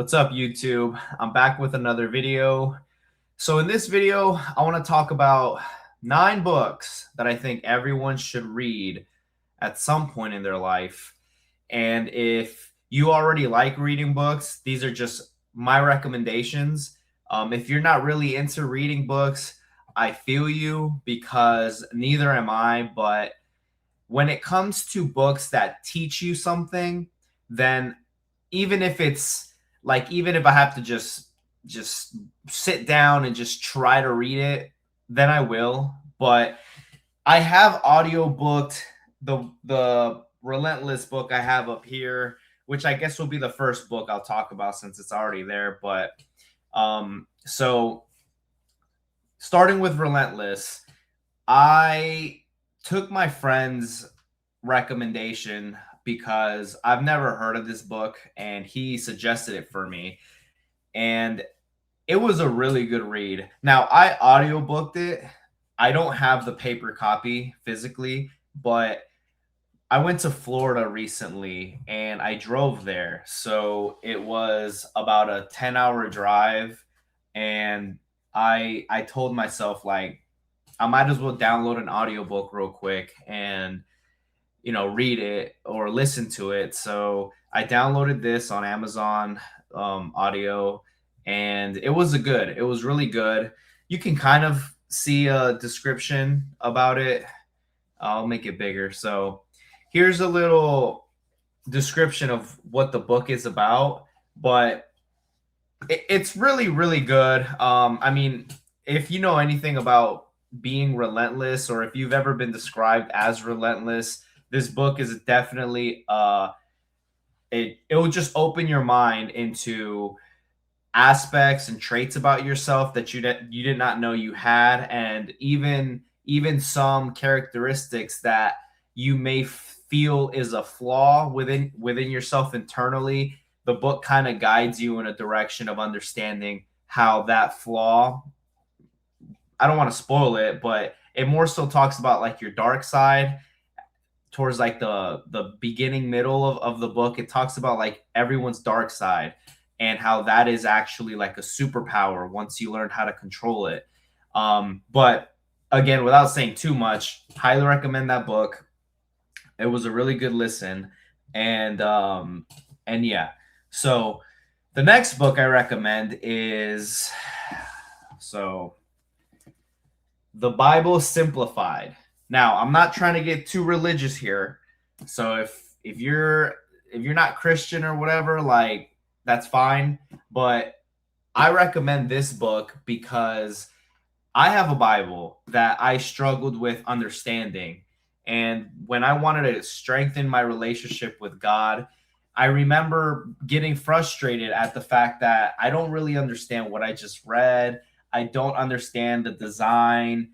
What's up, YouTube? I'm back with another video. So in this video, I want to talk about 9 books that I think everyone should read at some point in their life. And if you already like reading books, these are just my recommendations. If you're not really into reading books, I feel you because neither am I. But when it comes to books that teach you something, then even if it's even if I have to just sit down and just try to read it, then I will. But I have audio booked the Relentless book I have up here, which I guess will be the first book I'll talk about since it's already there. But so starting with Relentless, I took my friend's recommendation because I've never heard of this book and he suggested it for me. And it was a really good read. Now, I audiobooked it. I don't have the paper copy physically, but I went to Florida recently and I drove there. So it was about a 10-hour drive. And I told myself, like, I might as well download an audiobook real quick and read it or listen to it. So I downloaded this on Amazon Audio, and it was really good. You can kind of see a description about it. I'll make it bigger. So here's a little description of what the book is about, but it's really, really good. I mean, if you know anything about being relentless, or if you've ever been described as relentless, this book is definitely it will just open your mind into aspects and traits about yourself that you did not know you had, and even some characteristics that you may feel is a flaw within yourself internally. The book kind of guides you in a direction of understanding how that flaw, I don't want to spoil it, but it more so talks about like your dark side towards like the beginning middle of the book. It talks about like everyone's dark side and how that is actually like a superpower once you learn how to control it. But again, without saying too much, highly recommend that book. It was a really good listen. And yeah. So the next book I recommend is The Bible Simplified. Now, I'm not trying to get too religious here. So if you're not Christian or whatever, like, that's fine. But I recommend this book because I have a Bible that I struggled with understanding. And when I wanted to strengthen my relationship with God, I remember getting frustrated at the fact that I don't really understand what I just read. I don't understand the design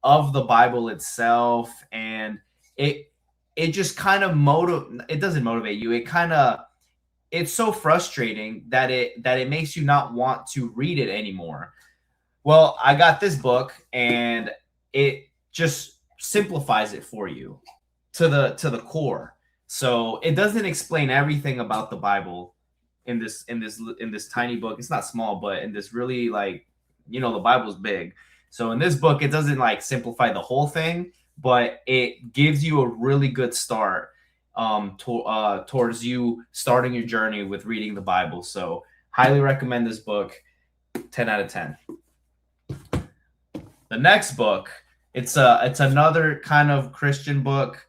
of the Bible itself, and it just kind of it doesn't motivate you. It's so frustrating that it makes you not want to read it anymore. Well, I got this book and it just simplifies it for you to the core. So it doesn't explain everything about the Bible in this tiny book. It's not small, but in this really, like, the Bible's big. So in this book, it doesn't like simplify the whole thing, but it gives you a really good start towards you starting your journey with reading the Bible. So highly recommend this book. 10 out of 10. The next book, it's another kind of Christian book.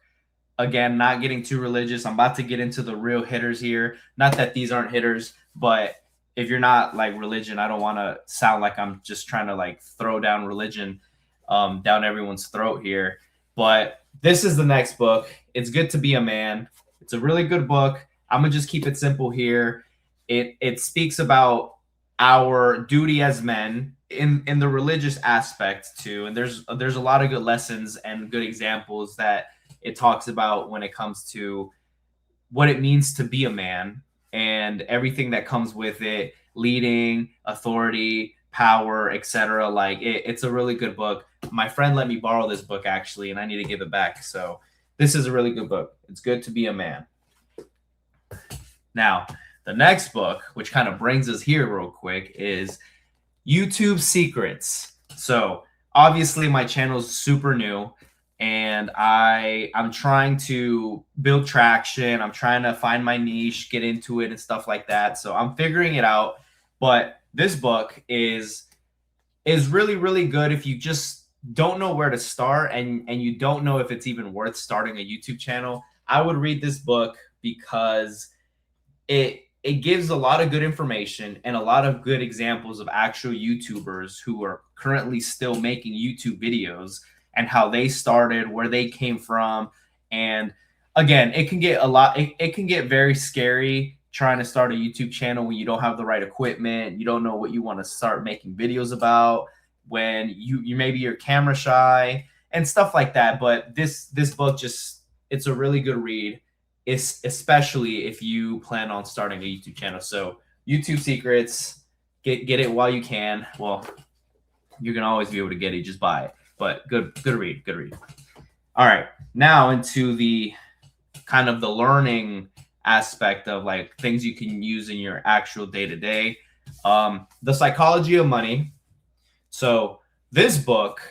Again, not getting too religious. I'm about to get into the real hitters here. Not that these aren't hitters, but if you're not like religion, I don't want to sound like I'm just trying to like throw down religion down everyone's throat here. But this is the next book. It's Good to Be a Man. It's a really good book. I'm gonna just keep it simple here. It speaks about our duty as men in the religious aspect too. And there's a lot of good lessons and good examples that it talks about when it comes to what it means to be a man and everything that comes with it: leading, authority, power, etc. Like, it's a really good book. My friend let me borrow this book actually, and I need to give it back. So this is a really good book. It's Good to Be a Man. Now, The next book, which kind of brings us here real quick, is YouTube Secrets. So obviously my channel is super new and I'm trying to build traction. I'm trying to find my niche, get into it and stuff like that. So I'm figuring it out. But this book is really, really good if you just don't know where to start and you don't know if it's even worth starting a YouTube channel. I would read this book because it gives a lot of good information and a lot of good examples of actual YouTubers who are currently still making YouTube videos and how they started, where they came from. And again, it can get it can get very scary trying to start a YouTube channel when you don't have the right equipment, you don't know what you want to start making videos about, when you maybe you're camera shy and stuff like that. But this book just, it's a really good read, especially if you plan on starting a YouTube channel. So YouTube Secrets, get it while you can. Well, you're gonna always be able to get it, just buy it. But good read, good read. All right, now into the kind of the learning aspect of like things you can use in your actual day-to-day. The Psychology of Money. So this book,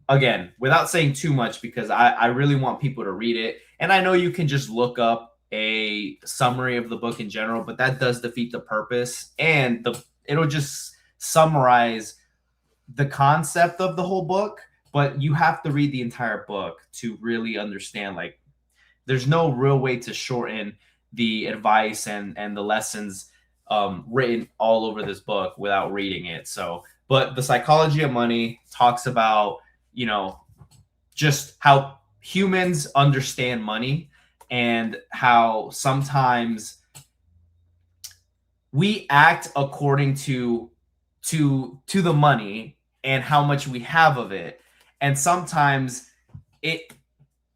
again, without saying too much, because I really want people to read it. And I know you can just look up a summary of the book in general, but that does defeat the purpose. And it'll just summarize the concept of the whole book, but you have to read the entire book to really understand. Like, there's no real way to shorten the advice and the lessons written all over this book without reading it. So, but The Psychology of Money talks about, you know, just how humans understand money and how sometimes we act according to the money and how much we have of it. And sometimes it,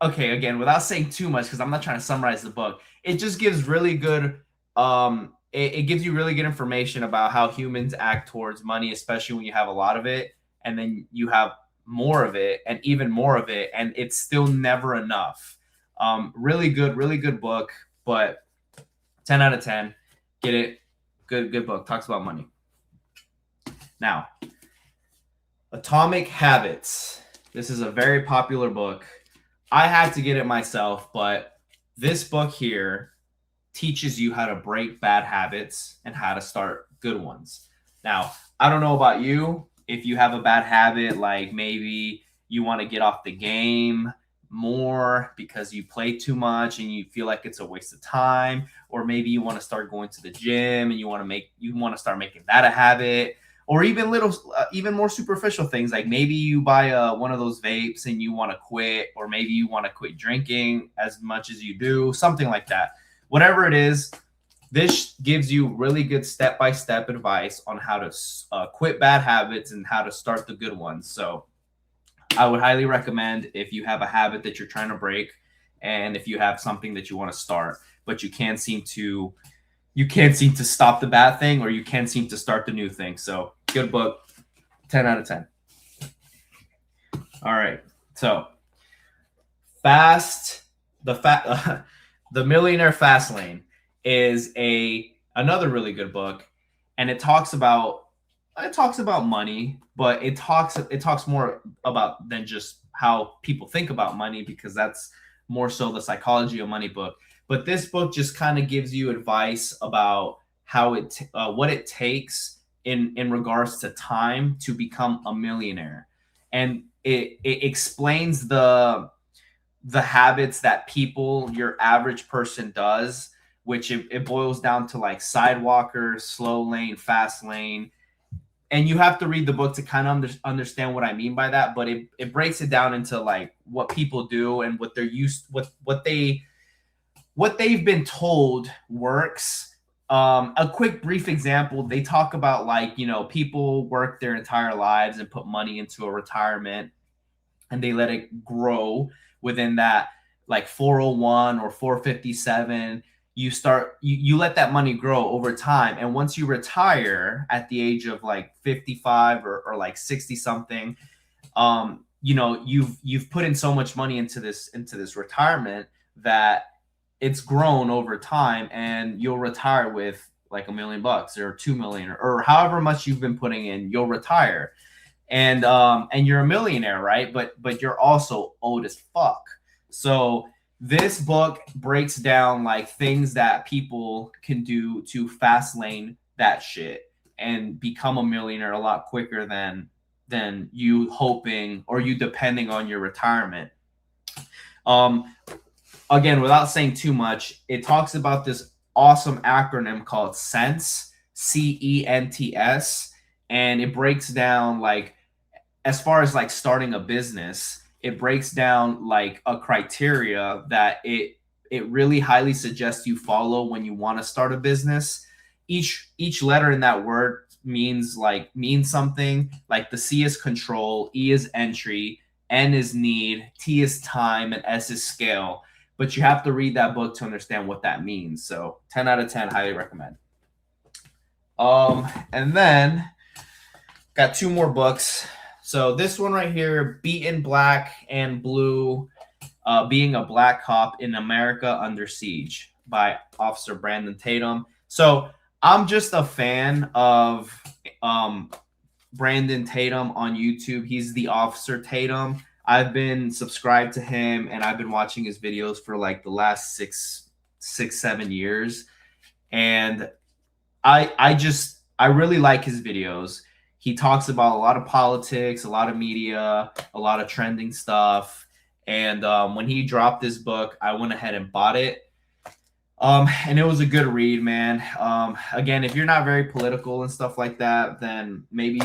okay, again, without saying too much, because I'm not trying to summarize the book, it just gives really good it gives you really good information about how humans act towards money, especially when you have a lot of it and then you have more of it and even more of it, and it's still never enough. Really good book, but 10 out of 10. Get it. Good book. Talks about money. Now, Atomic Habits. This is a very popular book. I had to get it myself, but this book here teaches you how to break bad habits and how to start good ones. Now, I don't know about you, if you have a bad habit, like maybe you want to get off the game more because you play too much and you feel like it's a waste of time, or maybe you want to start going to the gym and you want to start making that a habit, or even even more superficial things, like maybe you buy one of those vapes and you want to quit, or maybe you want to quit drinking as much as you do, something like that. Whatever it is, this gives you really good step-by-step advice on how to quit bad habits and how to start the good ones. So I would highly recommend, if you have a habit that you're trying to break, and if you have something that you want to start, but you can't seem to stop the bad thing, or you can't seem to start the new thing. So good book, 10 out of 10. All right. So The Millionaire Fast Lane is another really good book, and it talks about money, but it talks more about than just how people think about money, because that's more so the Psychology of Money book. But this book just kind of gives you advice about how what it takes in regards to time to become a millionaire, and it explains the habits that your average person does, which it boils down to like sidewalker, slow lane, fast lane. And you have to read the book to kind of understand what I mean by that. But it breaks it down into like what people do and what they're what they've been told works. A quick brief example, they talk about, like, people work their entire lives and put money into a retirement, and they let it grow within that, like 401 or 457. You let that money grow over time, and once you retire at the age of like 55 or like 60 something, you've put in so much money into this retirement that it's grown over time, and you'll retire with like $1 million or 2 million, or however much you've been putting in, you'll retire. And you're a millionaire, right? But you're also old as fuck. So this book breaks down like things that people can do to fast lane that shit and become a millionaire a lot quicker than you hoping or you depending on your retirement. Um, Again, without saying too much, it talks about this awesome acronym called CENTS, CENTS, and it breaks down like as far as like starting a business, it breaks down like a criteria that it really highly suggests you follow when you want to start a business. Each letter in that word means something. Like the C is control, E is entry, N is need, T is time, and S is scale. But you have to read that book to understand what that means. So 10 out of 10, highly recommend. And then got two more books. So this one right here, Beaten Black and Blue, Being a Black Cop in America Under Siege by Officer Brandon Tatum. So I'm just a fan of Brandon Tatum on YouTube. He's the Officer Tatum. I've been subscribed to him and I've been watching his videos for like the last 7 years. And I really like his videos. He talks about a lot of politics, a lot of media, a lot of trending stuff. And when he dropped this book, I went ahead and bought it. And it was a good read, man. Again, if you're not very political and stuff like that, then maybe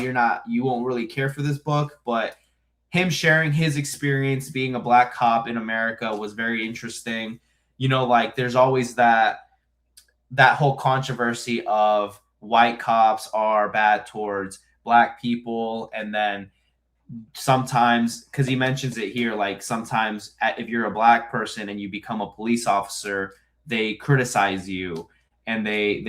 you won't really care for this book. But him sharing his experience being a black cop in America was very interesting. You know, like there's always that whole controversy of white cops are bad towards black people, and then sometimes, because he mentions it here, like sometimes if you're a black person and you become a police officer, they criticize you and they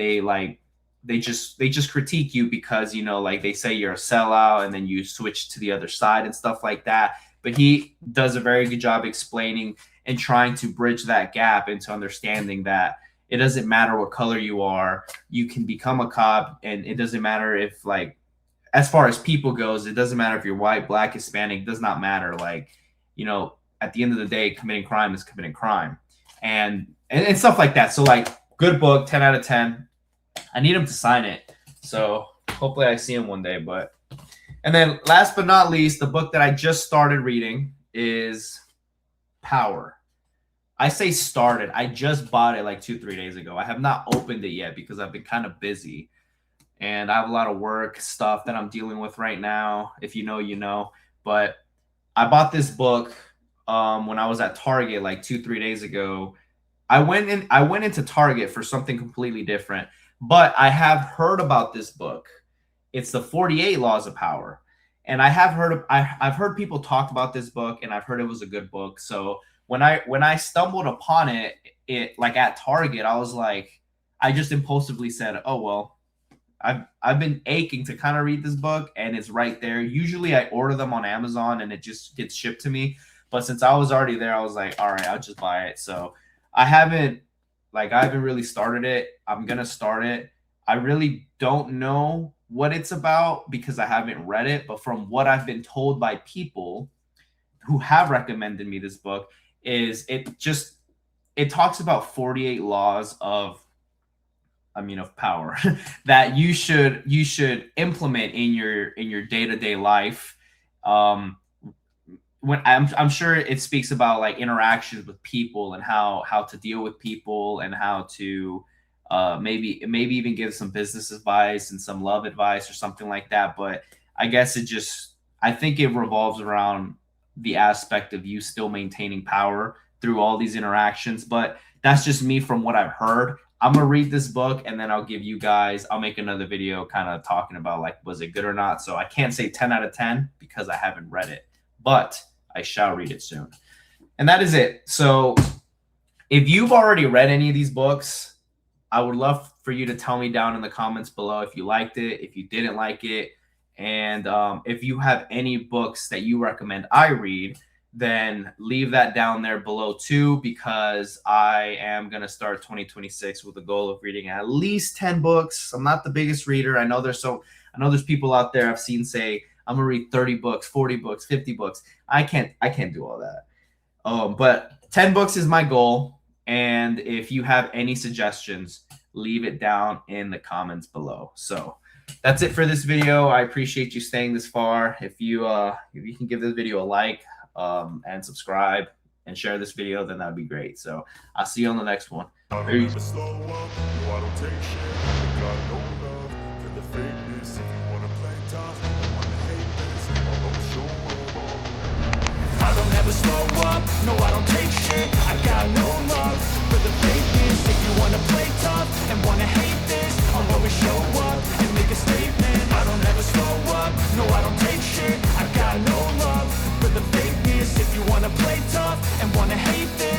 just critique you because, you know, like they say you're a sellout and then you switch to the other side and stuff like that. But he does a very good job explaining and trying to bridge that gap into understanding that it doesn't matter what color you are, you can become a cop, and it doesn't matter if, like, as far as people goes, it doesn't matter if you're white, black, Hispanic, does not matter. Like, you know, at the end of the day, committing crime is committing crime, and stuff like that. So like, good book, 10 out of 10. I need him to sign it, so hopefully I see him one day. But and then last but not least, the book that I just started reading is Power. I say started. I just bought it like 2-3 days ago. I have not opened it yet because I've been kind of busy. And I have a lot of work stuff that I'm dealing with right now. If you know, you know. But I bought this book when I was at Target like 2-3 days ago. I went into Target for something completely different, but I have heard about this book. It's the 48 Laws of Power, and I've heard people talk about this book, and I've heard it was a good book. So when I stumbled upon it like at Target, I was like, I just impulsively said, oh well. I've been aching to kind of read this book, and it's right there. Usually I order them on Amazon and it just gets shipped to me. But since I was already there, I was like, all right, I'll just buy it. So I haven't really started it. I'm going to start it. I really don't know what it's about because I haven't read it. But from what I've been told by people who have recommended me this book, it talks about 48 laws of power that you should implement in your day-to-day life. When I'm sure it speaks about like interactions with people and how to deal with people and how to maybe even give some business advice and some love advice or something like that. But I guess I think it revolves around the aspect of you still maintaining power through all these interactions. But that's just me from what I've heard. I'm going to read this book and then I'll make another video kind of talking about like, was it good or not? So I can't say 10 out of 10 because I haven't read it, but I shall read it soon. And that is it. So if you've already read any of these books, I would love for you to tell me down in the comments below if you liked it, if you didn't like it. And if you have any books that you recommend I read, then leave that down there below too, because I am going to start 2026 with a goal of reading at least 10 books. I'm not the biggest reader. I know there's people out there I've seen say, I'm going to read 30 books, 40 books, 50 books. I can't do all that. But 10 books is my goal. And if you have any suggestions, leave it down in the comments below. So that's it for this video. I appreciate you staying this far. If you can give this video a like, and subscribe and share this video, then that'd be great. So I'll see you on the next one. Peace. I don't ever slow up, no I don't take shit. I got no love for the fakeness. If you wanna play tough and wanna hate this, I'll always show up and make a statement. I don't ever slow up, no I don't take shit. I got no love for the fakeness. If you wanna play tough and wanna hate this,